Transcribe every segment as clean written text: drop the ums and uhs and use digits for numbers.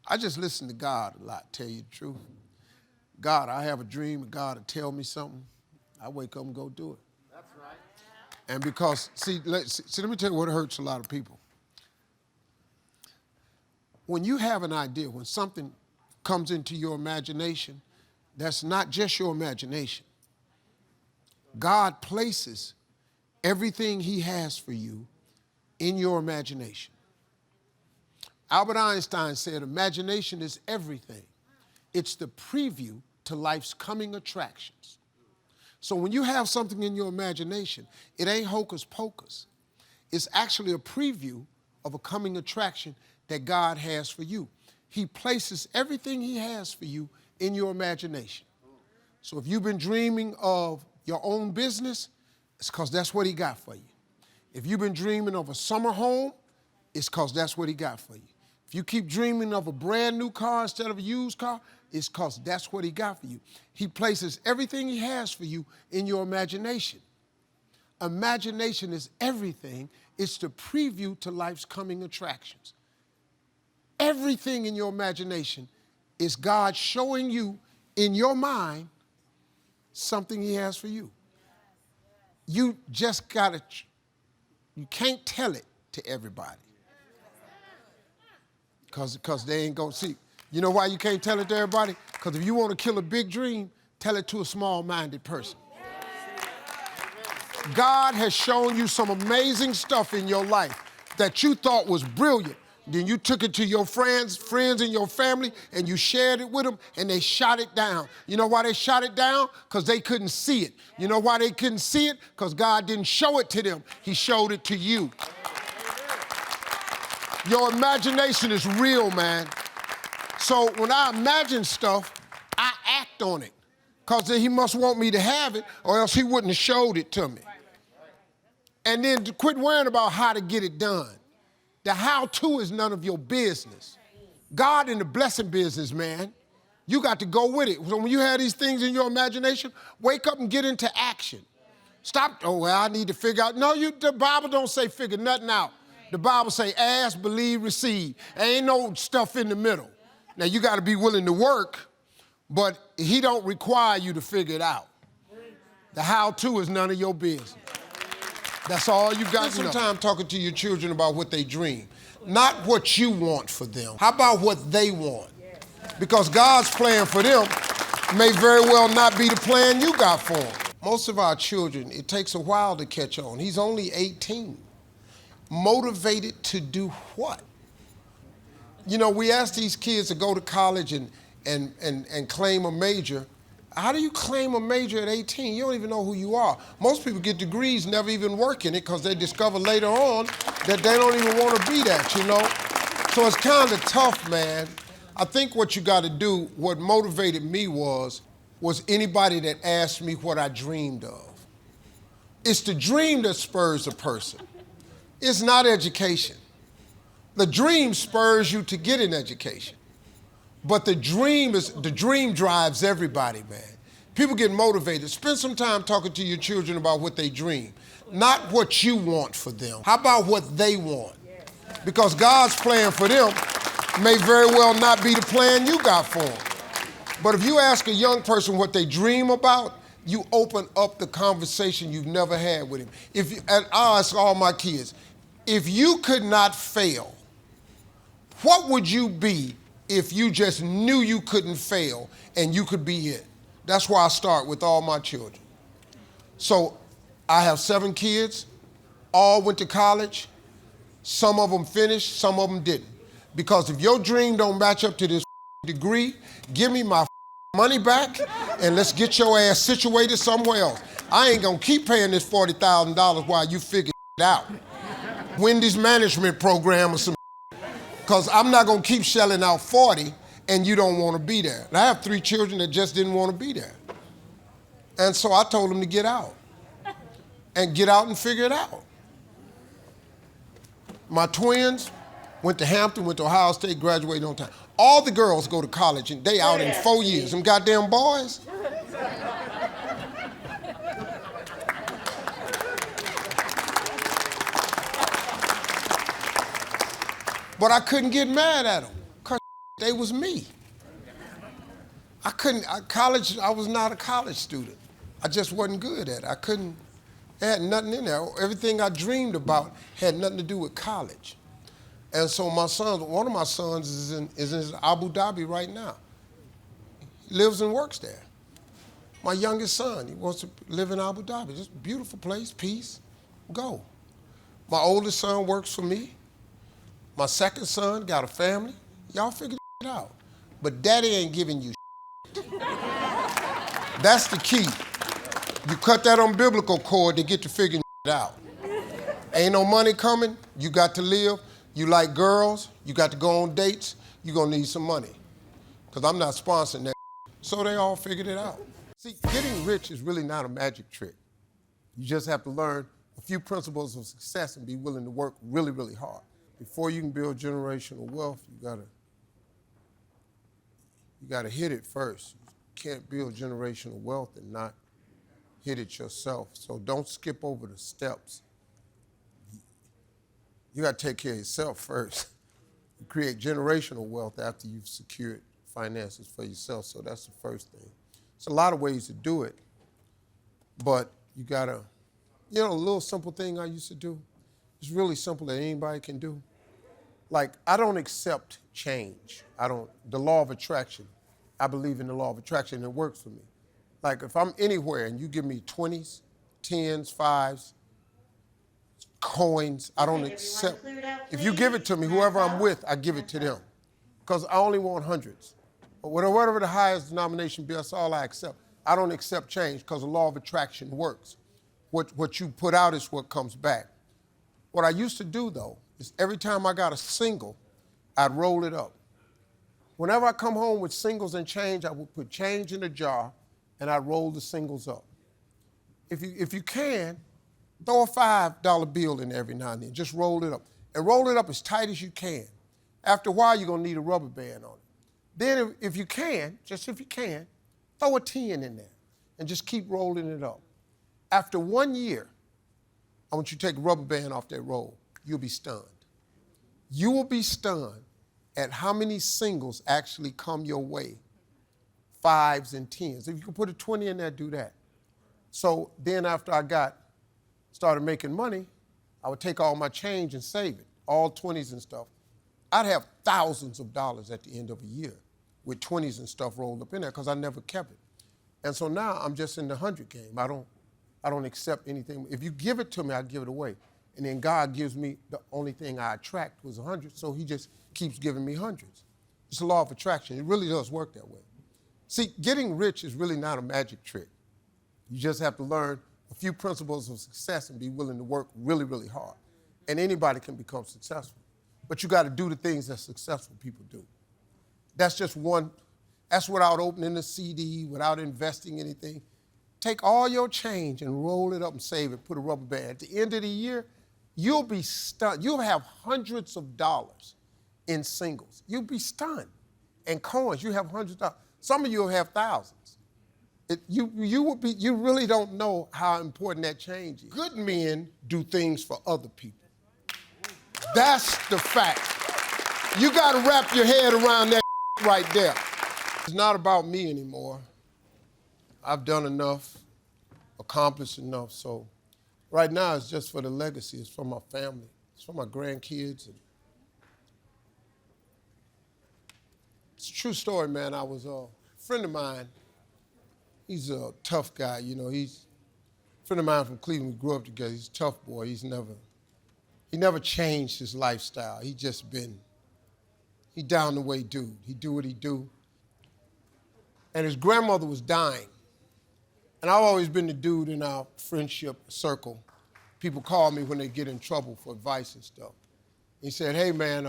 I just listen to God a lot, tell you the truth. God, I have a dream, and God will tell me something. I wake up and go do it. That's right. And because, let me tell you what hurts a lot of people. When you have an idea, when something comes into your imagination, that's not just your imagination. God places everything he has for you in your imagination. Albert Einstein said, imagination is everything. It's the preview to life's coming attractions. So when you have something in your imagination, it ain't hocus pocus. It's actually a preview of a coming attraction that God has for you. He places everything he has for you in your imagination. So if you've been dreaming of your own business, it's because that's what he got for you. If you've been dreaming of a summer home, it's because that's what he got for you. If you keep dreaming of a brand new car instead of a used car, it's because that's what he got for you. He places everything he has for you in your imagination. Imagination is everything. It's the preview to life's coming attractions. Everything in your imagination is God showing you in your mind something he has for you. You just gotta, you can't tell it to everybody. Because they ain't gonna see. You know why you can't tell it to everybody? Because if you want to kill a big dream, tell it to a small-minded person. God has shown you some amazing stuff in your life that you thought was brilliant. Then you took it to your friends and your family, and you shared it with them, and they shot it down. You know why they shot it down? Because they couldn't see it. You know why they couldn't see it? Because God didn't show it to them. He showed it to you. Your imagination is real, man. So when I imagine stuff, I act on it. Because he must want me to have it, or else he wouldn't have showed it to me. And then to quit worrying about how to get it done. The how-to is none of your business. God in the blessing business, man. You got to go with it. So when you have these things in your imagination, wake up and get into action. Stop, oh, well, I need to figure out. No, the Bible don't say figure nothing out. The Bible say ask, believe, receive. There ain't no stuff in the middle. Now, you got to be willing to work, but he don't require you to figure it out. The how-to is none of your business. That's all you got to know. Spend some time talking to your children about what they dream. Not what you want for them. How about what they want? Because God's plan for them may very well not be the plan you got for them. Most of our children, it takes a while to catch on. He's only 18. Motivated to do what? You know, we ask these kids to go to college and claim a major. How do you claim a major at 18? You don't even know who you are. Most people get degrees, never even work in it, because they discover later on that they don't even want to be that, you know? So it's kind of tough, man. I think what you got to do, what motivated me was anybody that asked me what I dreamed of. It's the dream that spurs a person. It's not education. The dream spurs you to get an education. But the dream drives everybody, man. People get motivated. Spend some time talking to your children about what they dream. Not what you want for them. How about what they want? Because God's plan for them may very well not be the plan you got for them. But if you ask a young person what they dream about, you open up the conversation you've never had with him. And I ask all my kids, if you could not fail, what would you be if you just knew you couldn't fail and you could be it? That's why I start with all my children. So I have 7 kids, all went to college. Some of them finished, some of them didn't. Because if your dream don't match up to this degree, give me my money back and let's get your ass situated somewhere else. I ain't gonna keep paying this $40,000 while you figure it out. Wendy's management program or some, because I'm not gonna keep shelling out 40 and you don't wanna be there. And I have 3 children that just didn't wanna be there. And so I told them to get out. And get out and figure it out. My twins went to Hampton, went to Ohio State, graduated on time. All the girls go to college and they out in 4 years. Them goddamn boys. But I couldn't get mad at them, because they was me. I was not a college student. I just wasn't good at it. It had nothing in there. Everything I dreamed about had nothing to do with college. And so one of my sons is in Abu Dhabi right now. He lives and works there. My youngest son, he wants to live in Abu Dhabi. Just a beautiful place, peace, go. My oldest son works for me. My second son got a family. Y'all figure it out. But daddy ain't giving you That's the key. You cut that umbilical cord to get to figuring it out. Ain't no money coming, you got to live. You like girls, you got to go on dates, you're gonna need some money. Because I'm not sponsoring that. So they all figured it out. See, getting rich is really not a magic trick. You just have to learn a few principles of success and be willing to work really, really hard. Before you can build generational wealth, you gotta hit it first. You can't build generational wealth and not hit it yourself. So don't skip over the steps. You gotta take care of yourself first. You create generational wealth after you've secured finances for yourself. So that's the first thing. There's a lot of ways to do it, but you gotta, a little simple thing I used to do. It's really simple that anybody can do. Like, I don't accept change. The law of attraction. I believe in the law of attraction, and it works for me. Like, if I'm anywhere and you give me 20s, 10s, 5s, coins, I don't accept. If you give it to me, whoever I'm with, I give it to them. Because I only want hundreds. But whatever the highest denomination be, that's all I accept. I don't accept change because the law of attraction works. What you put out is what comes back. What I used to do, though, is every time I got a single, I'd roll it up. Whenever I come home with singles and change, I would put change in a jar and I'd roll the singles up. If you can, throw a $5 bill in every now and then. Just roll it up. And roll it up as tight as you can. After a while, you're going to need a rubber band on it. Then if you can, throw a 10 in there and just keep rolling it up. After 1 year, I want you to take a rubber band off that roll. You'll be stunned. You will be stunned at how many singles actually come your way, 5s and 10s. If you can put a 20 in there, do that. So then after I started making money, I would take all my change and save it, all 20s and stuff. I'd have thousands of dollars at the end of a year with 20s and stuff rolled up in there because I never kept it. And so now I'm just in the 100 game. I don't accept anything. If you give it to me, I give it away. And then God gives me the only thing I attract was 100, so he just keeps giving me hundreds. It's a law of attraction. It really does work that way. See, getting rich is really not a magic trick. You just have to learn a few principles of success and be willing to work really, really hard. And anybody can become successful. But you got to do the things that successful people do. That's just one. That's without opening a CD, without investing anything. Take all your change and roll it up and save it, put a rubber band. At the end of the year, you'll be stunned. You'll have hundreds of dollars in singles. You'll be stunned. And coins, you have hundreds of dollars. Some of you will have thousands. You really don't know how important that change is. Good men do things for other people. That's the fact. You got to wrap your head around that right there. It's not about me anymore. I've done enough, accomplished enough, so right now it's just for the legacy. It's for my family. It's for my grandkids. It's a true story, man. I was a friend of mine. He's a tough guy, He's a friend of mine from Cleveland. We grew up together. He's a tough boy. He never changed his lifestyle. He down the way dude. He do what he do. And his grandmother was dying. And I've always been the dude in our friendship circle. People call me when they get in trouble for advice and stuff. He said, hey, man,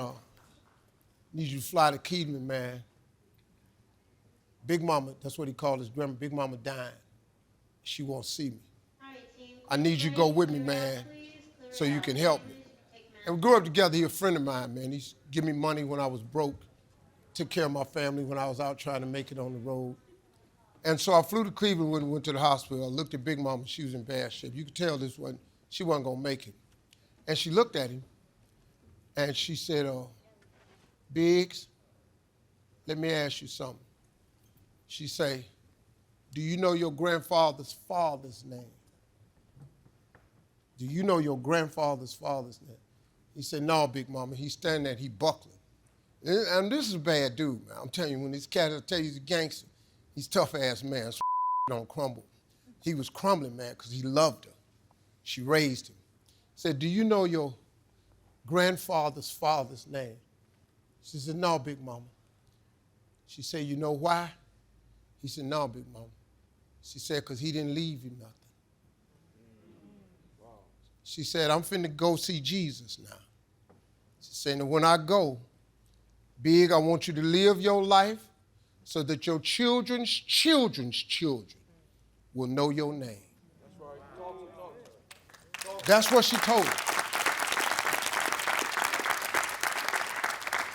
need you to fly to Cleveland, man. Big Mama, that's what he called his grandma, Big Mama dying. She won't see me. I need you to go with me, man, so you can help me. And we grew up together. He's a friend of mine, man. He's give me money when I was broke, took care of my family when I was out trying to make it on the road. And so I flew to Cleveland when we went to the hospital. I looked at Big Mama. She was in bad shape. You could tell she wasn't going to make it. And she looked at him, and she said, Biggs, let me ask you something. She say, do you know your grandfather's father's name? Do you know your grandfather's father's name? He said, no, Big Mama. He's standing there, he buckling. And this is a bad dude, man. I'm telling you, when this cat will tell you he's a gangster, he's a tough-ass man, so don't crumble. He was crumbling, man, because he loved her. She raised him. Said, do you know your grandfather's father's name? She said, no, Big Mama. She said, you know why? He said, no, Big Mama. She said, because he didn't leave you nothing. Wow. She said, I'm finna go see Jesus now. She said, and when I go, Big, I want you to live your life so that your children's children's children will know your name. That's right. That's what she told her.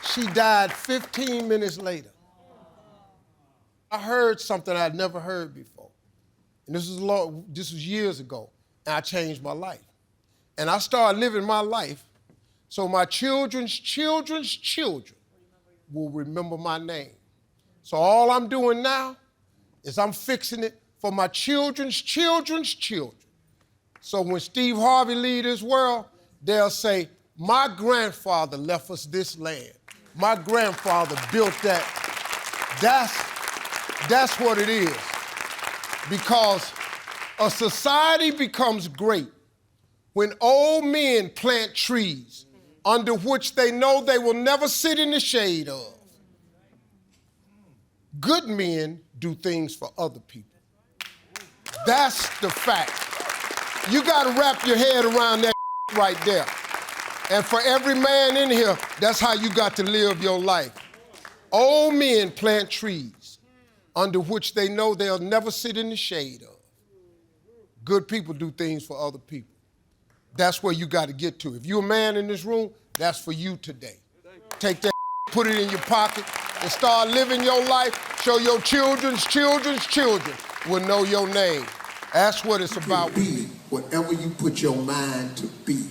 She died 15 minutes later. I heard something I'd never heard before. And this was years ago, and I changed my life. And I started living my life so my children's children's children will remember my name. So all I'm doing now is I'm fixing it for my children's children's children. So when Steve Harvey leaves this world, they'll say, my grandfather left us this land. My grandfather built that. That's what it is. Because a society becomes great when old men plant trees under which they know they will never sit in the shade of. Good men do things for other people. That's the fact. You gotta wrap your head around that right there. And for every man in here, that's how you got to live your life. Old men plant trees under which they know they'll never sit in the shade of. Good people do things for other people. That's where you got to get to. If you're a man in this room, that's for you today. Take that, put it in your pocket, and start living your life. Show your children's children's children will know your name. That's what it's about. Be whatever you put your mind to be.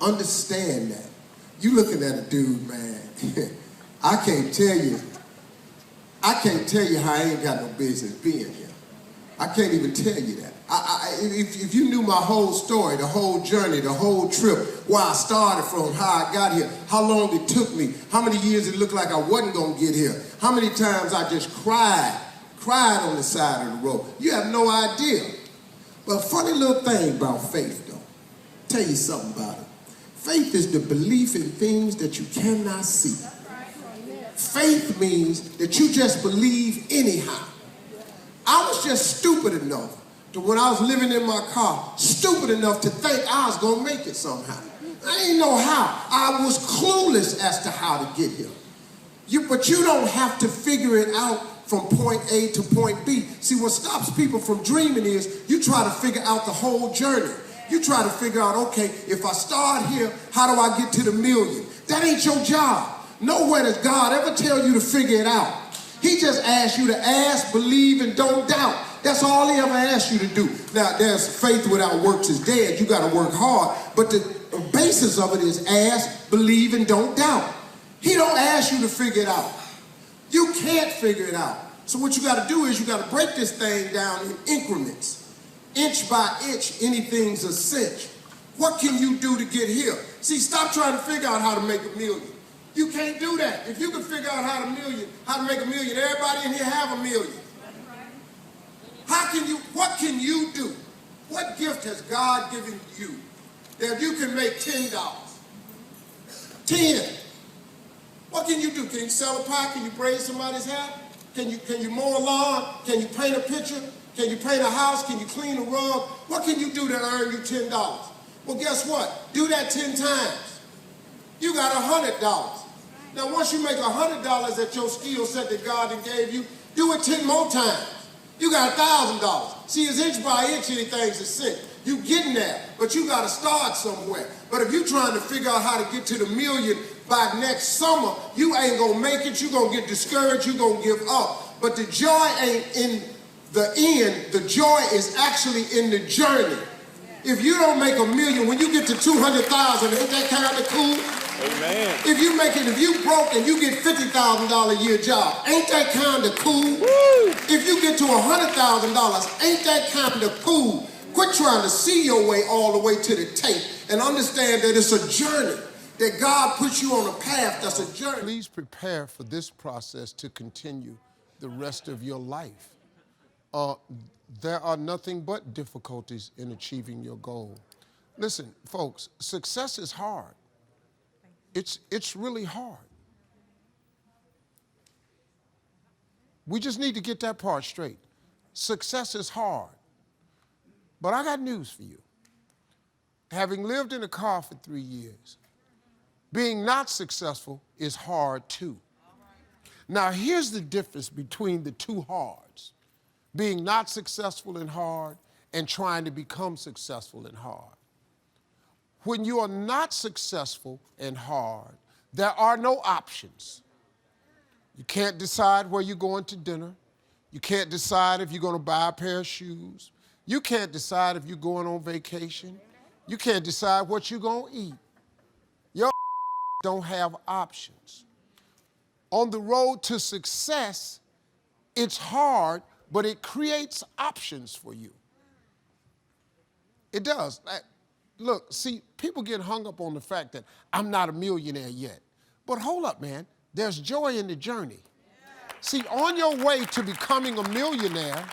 Understand that. You looking at a dude, man. I can't tell you how I ain't got no business being here. I can't even tell you that. If you knew my whole story, the whole journey, the whole trip, where I started from, how I got here, how long it took me, how many years it looked like I wasn't gonna get here, how many times I just cried on the side of the road. You have no idea. But a funny little thing about faith, though. Tell you something about it. Faith is the belief in things that you cannot see. Faith means that you just believe anyhow. I was just stupid enough to, when I was living in my car, stupid enough to think I was gonna make it somehow. I didn't know how. I was clueless as to how to get here. But you don't have to figure it out from point A to point B. See, what stops people from dreaming is you try to figure out the whole journey. You try to figure out, okay, if I start here, how do I get to the million? That ain't your job. Nowhere does God ever tell you to figure it out. He just asks you to ask, believe, and don't doubt. That's all he ever asks you to do. Now, there's faith without works is dead. You got to work hard. But the basis of it is ask, believe, and don't doubt. He don't ask you to figure it out. You can't figure it out. So what you got to do is you got to break this thing down in increments. Inch by inch, anything's a cinch. What can you do to get here? See, stop trying to figure out how to make a million. You can't do that. If you can figure out how to make a million, everybody in here have a million. What can you do? What gift has God given you that you can make $10? 10. What can you do? Can you sell a pie? Can you braid somebody's hair? Can you mow a lawn? Can you paint a picture? Can you paint a house? Can you clean a rug? What can you do to earn you $10? Well, guess what? Do that 10 times. You got $100. Now, once you make $100 at your skill set that God gave you, do it 10 more times. You got $1,000. See, it's inch by inch, anything's a cent. You getting there, but you got to start somewhere. But if you're trying to figure out how to get to the million by next summer, you ain't going to make it. You're going to get discouraged. You're going to give up. But the joy ain't in the end. The joy is actually in the journey. If you don't make $1 million, when you get to 200,000, ain't that kind of cool? Amen. If you broke and you get $50,000 a year job, ain't that kind of cool? Woo. If you get to $100,000, ain't that kind of cool? Quit trying to see your way all the way to the tape and understand that it's a journey, that God puts you on a path that's a journey. Please prepare for this process to continue the rest of your life. There are nothing but difficulties in achieving your goal. Listen, folks, success is hard. It's really hard. We just need to get that part straight. Success is hard. But I got news for you. Having lived in a car for 3 years, being not successful is hard too. Now here's the difference between the two hards. Being not successful and hard and trying to become successful and hard. When you are not successful and hard, there are no options. You can't decide where you're going to dinner. You can't decide if you're going to buy a pair of shoes. You can't decide if you're going on vacation. You can't decide what you're going to eat. Your don't have options. On the road to success, it's hard, but it creates options for you. It does. Look, see, people get hung up on the fact that I'm not a millionaire yet. But hold up, man. There's joy in the journey. See, on your way to becoming a millionaire,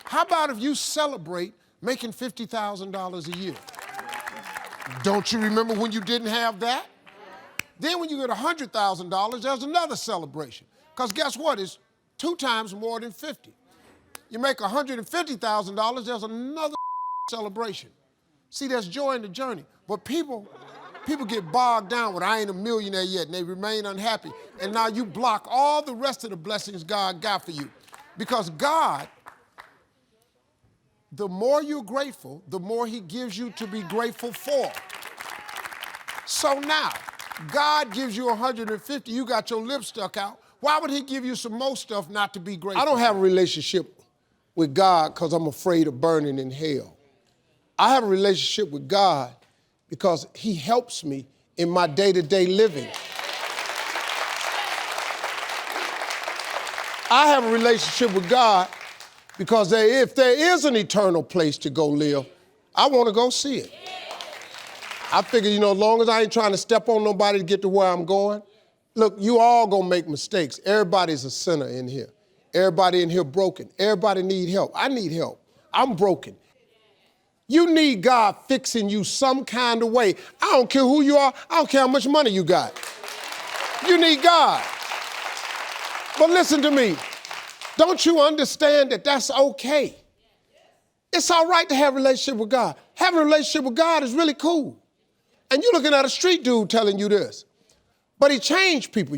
how about if you celebrate making $50,000 a year? Don't you remember when you didn't have that? Then when you get $100,000, there's another celebration. Because guess what? It's 2 times more than 50. You make $150,000, there's another celebration. See, there's joy in the journey. But people get bogged down with, I ain't a millionaire yet, and they remain unhappy. And now you block all the rest of the blessings God got for you. Because God, the more you're grateful, the more he gives you to be grateful for. So now, God gives you 150, you got your lips stuck out. Why would he give you some more stuff not to be grateful? I don't have a relationship with God because I'm afraid of burning in hell. I have a relationship with God because he helps me in my day-to-day living. I have a relationship with God because if there is an eternal place to go live, I want to go see it. I figure, as long as I ain't trying to step on nobody to get to where I'm going, look, you all gonna make mistakes. Everybody's a sinner in here. Everybody in here broken. Everybody need help. I need help. I'm broken. You need God fixing you some kind of way. I don't care who you are. I don't care how much money you got. You need God. But listen to me. Don't you understand that that's okay? It's all right to have a relationship with God. Having a relationship with God is really cool. And you're looking at a street dude telling you this. But he changed people,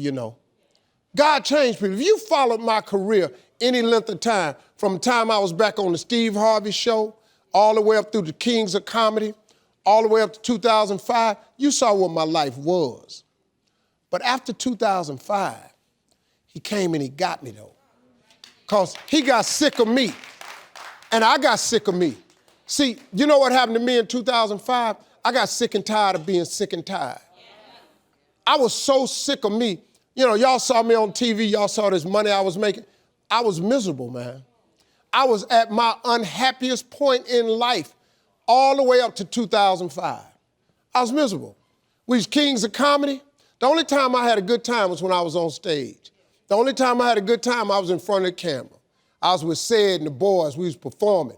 God changed people. If you followed my career any length of time, from the time I was back on the Steve Harvey show, all the way up through the Kings of Comedy, all the way up to 2005, you saw what my life was. But after 2005, he came and he got me, though. Because he got sick of me, and I got sick of me. See, you know what happened to me in 2005? I got sick and tired of being sick and tired. I was so sick of me. Y'all saw me on TV. Y'all saw this money I was making. I was miserable, man. I was at my unhappiest point in life all the way up to 2005. I was miserable. We was Kings of Comedy. The only time I had a good time was when I was on stage. The only time I had a good time, I was in front of the camera. I was with Sid and the boys. We was performing.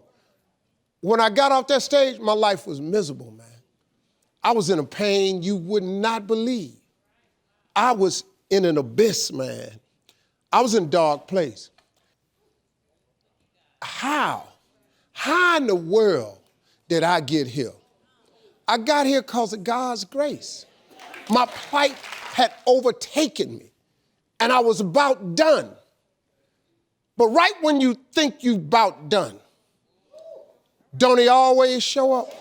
When I got off that stage, my life was miserable, man. I was in a pain you would not believe. I was in an abyss, man. I was in a dark place. How in the world did I get here? I got here because of God's grace. My plight had overtaken me, and I was about done. But right when you think you're about done, don't he always show up?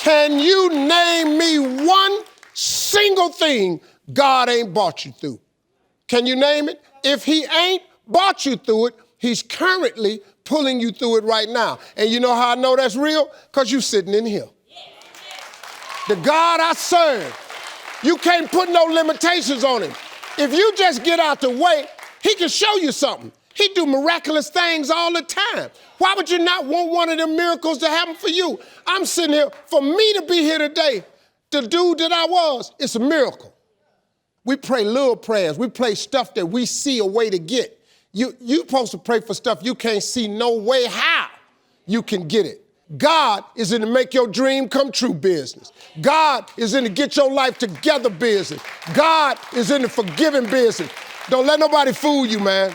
Can you name me one single thing God ain't brought you through? Can you name it? If he ain't brought you through it, he's currently pulling you through it right now. And you know how I know that's real? Because you're sitting in here. The God I serve, you can't put no limitations on him. If you just get out the way, he can show you something. He do miraculous things all the time. Why would you not want one of them miracles to happen for you? I'm sitting here, for me to be here today, the dude that I was, it's a miracle. We pray little prayers. We pray stuff that we see a way to get. You supposed to pray for stuff you can't see no way how you can get it. God is in the make your dream come true business. God is in the get your life together business. God is in the forgiving business. Don't let nobody fool you, man.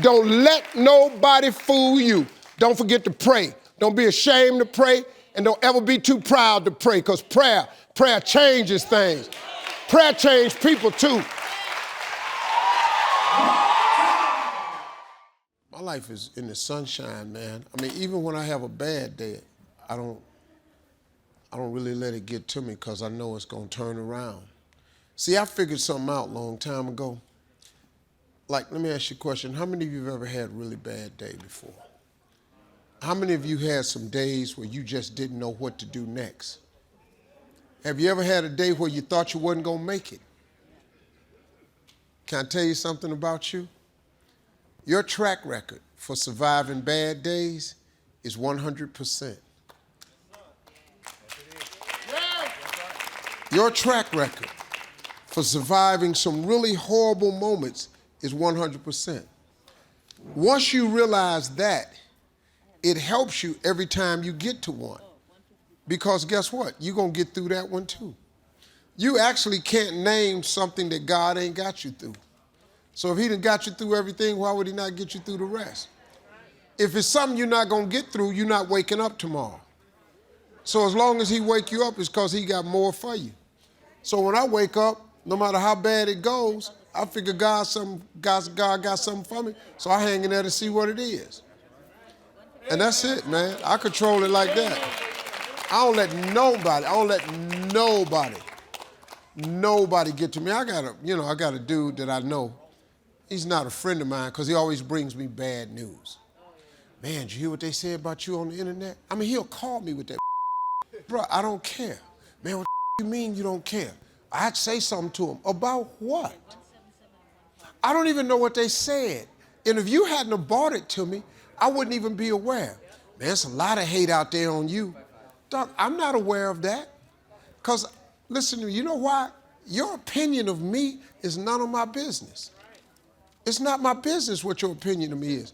Don't let nobody fool you. Don't forget to pray. Don't be ashamed to pray, and don't ever be too proud to pray, because prayer changes things. Prayer changes people too. My life is in the sunshine, man. I mean, even when I have a bad day, I don't really let it get to me, because I know it's gonna turn around. See, I figured something out a long time ago. Like, let me ask you a question. How many of you have ever had a really bad day before? How many of you had some days where you just didn't know what to do next? Have you ever had a day where you thought you wasn't gonna make it? Can I tell you something about you? Your track record for surviving bad days is 100%. Your track record for surviving some really horrible moments is 100%. Once you realize that, it helps you every time you get to one. Because guess what? You're going to get through that one too. You actually can't name something that God ain't got you through. So if he done got you through everything, why would he not get you through the rest? If it's something you're not going to get through, you're not waking up tomorrow. So as long as he wake you up, it's because he got more for you. So when I wake up, no matter how bad it goes, I figure God got something for me, so I hang in there to see what it is. And that's it, man. I control it like that. I don't let nobody get to me. I got a dude that I know. He's not a friend of mine because he always brings me bad news. Man, did you hear what they said about you on the internet? I mean, he'll call me with that. Bro, I don't care. Man, what you mean you don't care? I'd say something to him. About what? I don't even know what they said. And if you hadn't have brought it to me, I wouldn't even be aware. Man, there's a lot of hate out there on you. Doc, I'm not aware of that. Because, listen to me, you know why? Your opinion of me is none of my business. It's not my business what your opinion of me is.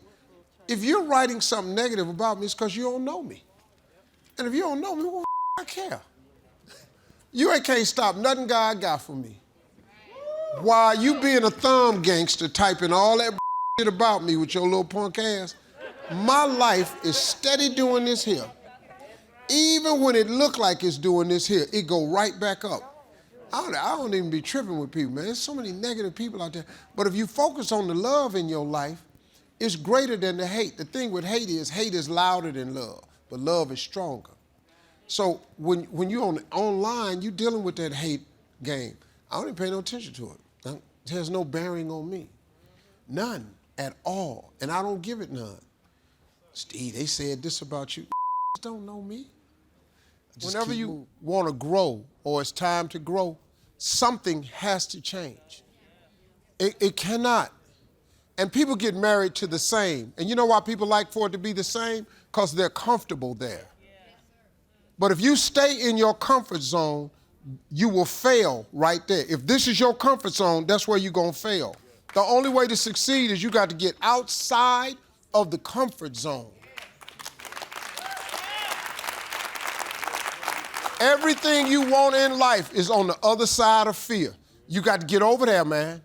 If you're writing something negative about me, it's because you don't know me. And if you don't know me, what I care? You ain't can't stop nothing God got for me. While you being a thumb gangster typing all that shit about me with your little punk ass, my life is steady doing this here. Even when it look like it's doing this here, it go right back up. I don't even be tripping with people, man. There's so many negative people out there. But if you focus on the love in your life, it's greater than the hate. The thing with hate is louder than love, but love is stronger. So when you're online, you're dealing with that hate game. I don't even pay no attention to it. It has no bearing on me. None at all. And I don't give it none. Steve, they said this about you. Don't know me. Whenever you want to grow or it's time to grow, something has to change. It cannot. And people get married to the same. And you know why people like for it to be the same? Because they're comfortable there. But if you stay in your comfort zone, you will fail right there. If this is your comfort zone, that's where you're going to fail. The only way to succeed is you got to get outside of the comfort zone. Everything you want in life is on the other side of fear. You got to get over there, man.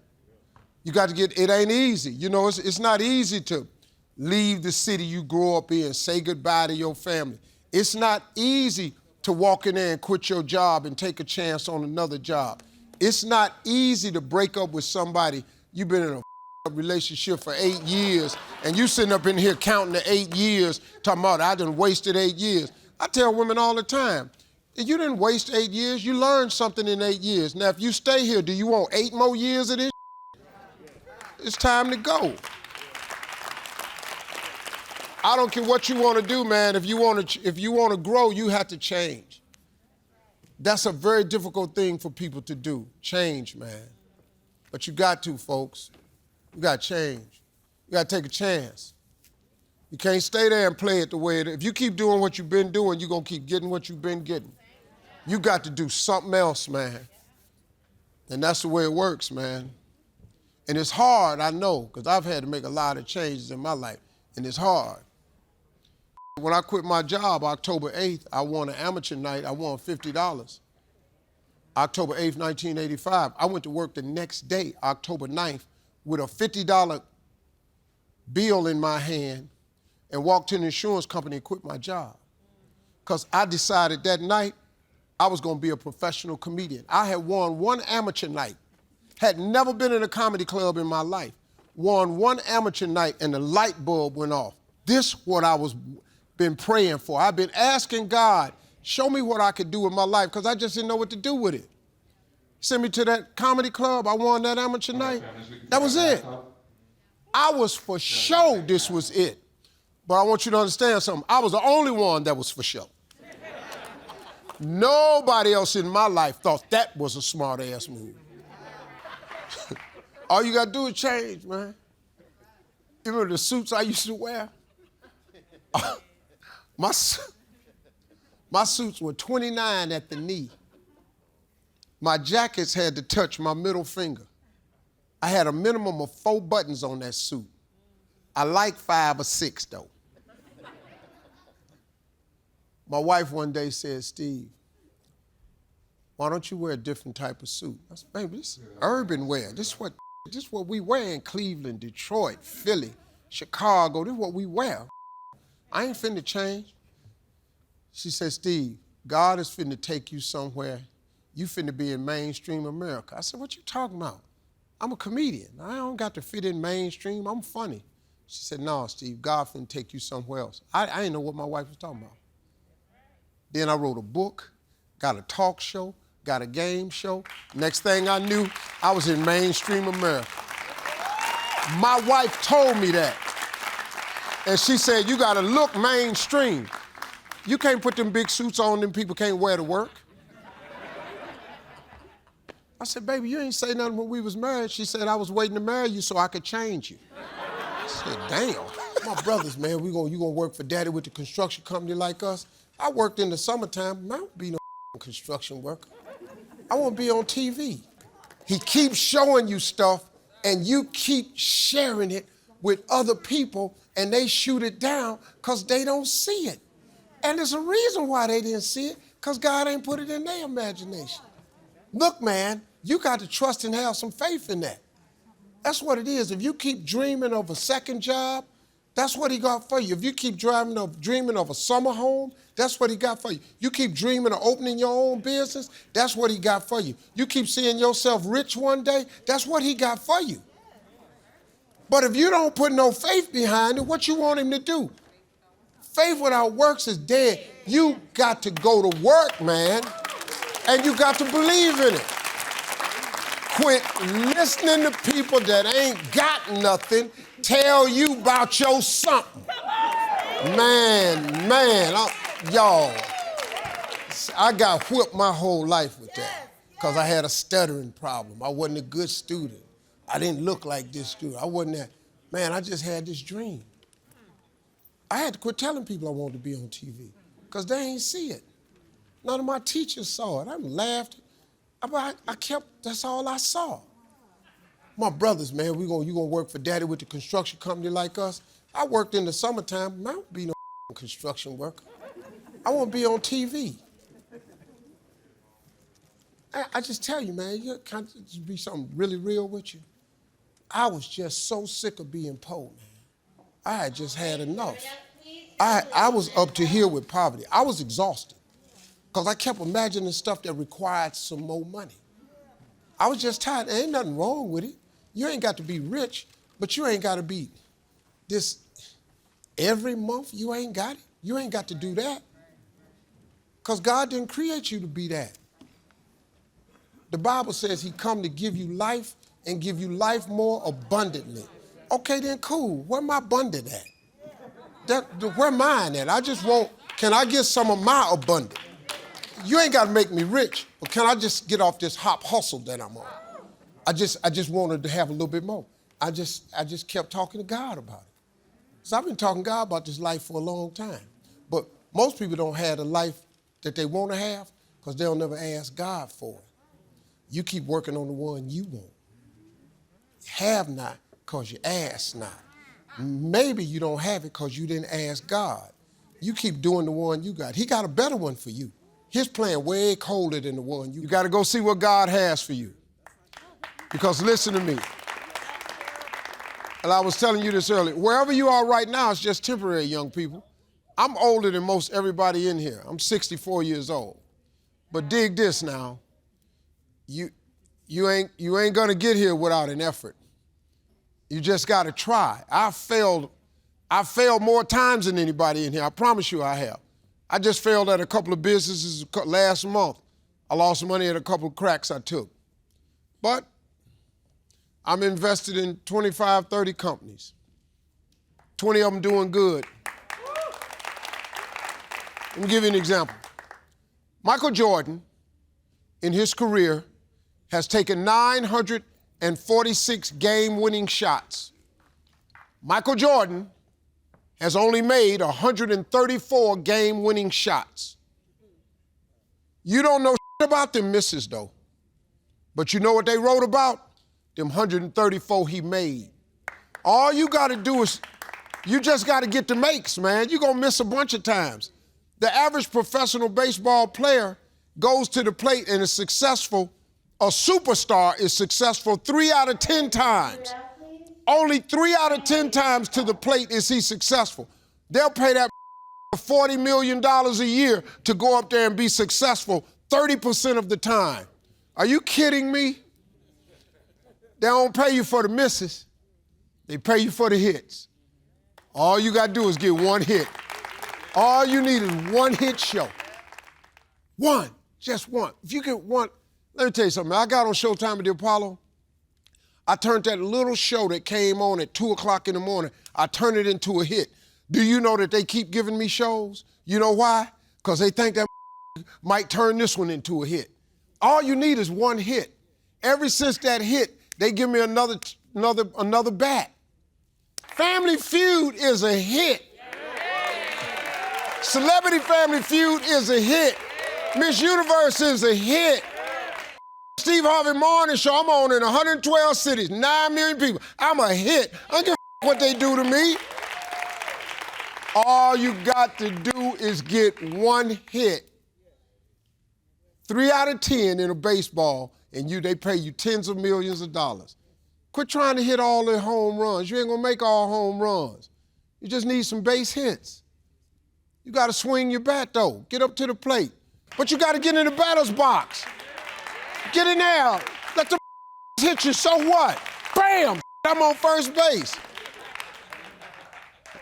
You got to it ain't easy. You know, it's not easy to leave the city you grew up in, say goodbye to your family. It's not easy to walk in there and quit your job and take a chance on another job. It's not easy to break up with somebody you've been in a relationship for 8 years and you sitting up in here counting the 8 years, talking about I done wasted 8 years. I tell women all the time, you didn't waste 8 years, you learned something in 8 years. Now if you stay here, do you want 8 more years of this? It's time to go. I don't care what you want to do, man. If you want to grow, you have to change. That's a very difficult thing for people to do, change, man. But you got to, folks. You got to change. You got to take a chance. You can't stay there and play it the way it is. If you keep doing what you've been doing, you're going to keep getting what you've been getting. You got to do something else, man. And that's the way it works, man. And it's hard, I know, because I've had to make a lot of changes in my life, and it's hard. When I quit my job October 8th, I won an amateur night. I won $50. October 8th, 1985. I went to work the next day, October 9th, with a $50 bill in my hand and walked to an insurance company and quit my job. Because I decided that night I was going to be a professional comedian. I had won one amateur night, had never been in a comedy club in my life, won one amateur night and the light bulb went off. This what I was been praying for. I've been asking God, show me what I could do with my life, because I just didn't know what to do with it. Send me to that comedy club, I won that amateur night. That was it. I was for sure this was it. But I want you to understand something. I was the only one that was for sure. Nobody else in my life thought that was a smart ass move. All you gotta do is change, man. You remember the suits I used to wear? My suits were 29 at the knee. My jackets had to touch my middle finger. I had a minimum of 4 buttons on that suit. I like 5 or 6, though. My wife one day said, Steve, why don't you wear a different type of suit? I said, baby, this is urban wear. This is what we wear in Cleveland, Detroit, Philly, Chicago. This is what we wear. I ain't finna change. She said, Steve, God is finna take you somewhere. You finna be in mainstream America. I said, what you talking about? I'm a comedian. I don't got to fit in mainstream. I'm funny. She said, no, Steve, God finna take you somewhere else. I didn't know what my wife was talking about. Then I wrote a book, got a talk show, got a game show. Next thing I knew, I was in mainstream America. My wife told me that. And she said, you gotta look mainstream. You can't put them big suits on, them people can't wear to work. I said, baby, you ain't say nothing when we was married. She said, I was waiting to marry you so I could change you. I said, damn. My brothers, man, you gonna work for daddy with the construction company like us? I worked in the summertime, I don't be no construction worker. I wanna be on TV. He keeps showing you stuff and you keep sharing it with other people and they shoot it down because they don't see it. And there's a reason why they didn't see it, because God ain't put it in their imagination. Look, man, you got to trust and have some faith in that. That's what it is. If you keep dreaming of a second job, that's what he got for you. If you keep dreaming of a summer home, that's what he got for you. You keep dreaming of opening your own business, that's what he got for you. You keep seeing yourself rich one day, that's what he got for you. But if you don't put no faith behind it, what you want him to do? Faith without works is dead. You got to go to work, man, and you got to believe in it. Quit listening to people that ain't got nothing tell you about your something. Man, y'all, I got whipped my whole life with that because I had a stuttering problem. I wasn't a good student. I didn't look like this student. I wasn't that. Man, I just had this dream. I had to quit telling people I wanted to be on TV because they ain't see it. None of my teachers saw it. I laughed. That's all I saw. My brothers, man, you gonna work for daddy with the construction company like us? I worked in the summertime. I don't be no construction worker. I want to be on TV. I just tell you, man, can I just be something really real with you? I was just so sick of being poor, man. I had just had enough. I was up to here with poverty. I was exhausted because I kept imagining stuff that required some more money. I was just tired. There ain't nothing wrong with it. You ain't got to be rich, but you ain't got to be this every month. You ain't got it. You ain't got to do that because God didn't create you to be that. The Bible says he come to give you life and give you life more abundantly. Okay, then cool. Where my abundant at? Where mine at? I just want, can I get some of my abundance? You ain't got to make me rich, but can I just get off this hop hustle that I'm on? I just wanted to have a little bit more. I just kept talking to God about it. So I've been talking to God about this life for a long time. But most people don't have the life that they want to have because they'll never ask God for it. You keep working on the one you want. Have not because you ask not. Maybe you don't have it because you didn't ask God. You keep doing the one you got. He got a better one for you. His plan way colder than the one you got to go see what God has for you. Because listen to me. And I was telling you this earlier. Wherever you are right now, it's just temporary, young people. I'm older than most everybody in here. I'm 64 years old. But dig this now. You ain't gonna get here without an effort. You just gotta try. I failed more times than anybody in here. I promise you I have. I just failed at a couple of businesses last month. I lost money at a couple of cracks I took. But I'm invested in 25, 30 companies. 20 of them doing good. Let me give you an example. Michael Jordan, in his career, has taken 946 game-winning shots. Michael Jordan has only made 134 game-winning shots. You don't know shit about them misses, though. But you know what they wrote about? Them 134 he made. All you got to do is, you just got to get the makes, man. You're going to miss a bunch of times. The average professional baseball player goes to the plate and is successful. A superstar is successful 3 out of 10 times. Only 3 out of 10 times to the plate is he successful. They'll pay that $40 million a year to go up there and be successful 30% of the time. Are you kidding me? They don't pay you for the misses. They pay you for the hits. All you got to do is get one hit. All you need is one hit show. One, just one. If you get one, let me tell you something. I got on Showtime at the Apollo. I turned that little show that came on at 2 o'clock in the morning, I turned it into a hit. Do you know that they keep giving me shows? You know why? Because they think that might turn this one into a hit. All you need is one hit. Ever since that hit, they give me another bat. Family Feud is a hit. Celebrity Family Feud is a hit. Miss Universe is a hit. Steve Harvey Morning Show, I'm on in 112 cities, 9 million people. I'm a hit. I don't give a what they do to me. All you got to do is get one hit. 3 out of 10 in a baseball, and they pay you tens of millions of dollars. Quit trying to hit all the home runs. You ain't gonna make all home runs. You just need some base hits. You gotta swing your bat though. Get up to the plate. But you gotta get in the batter's box. Get in there. Let the hit you, so what? Bam! I'm on first base.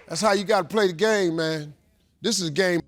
That's how you gotta play the game, man. This is a game.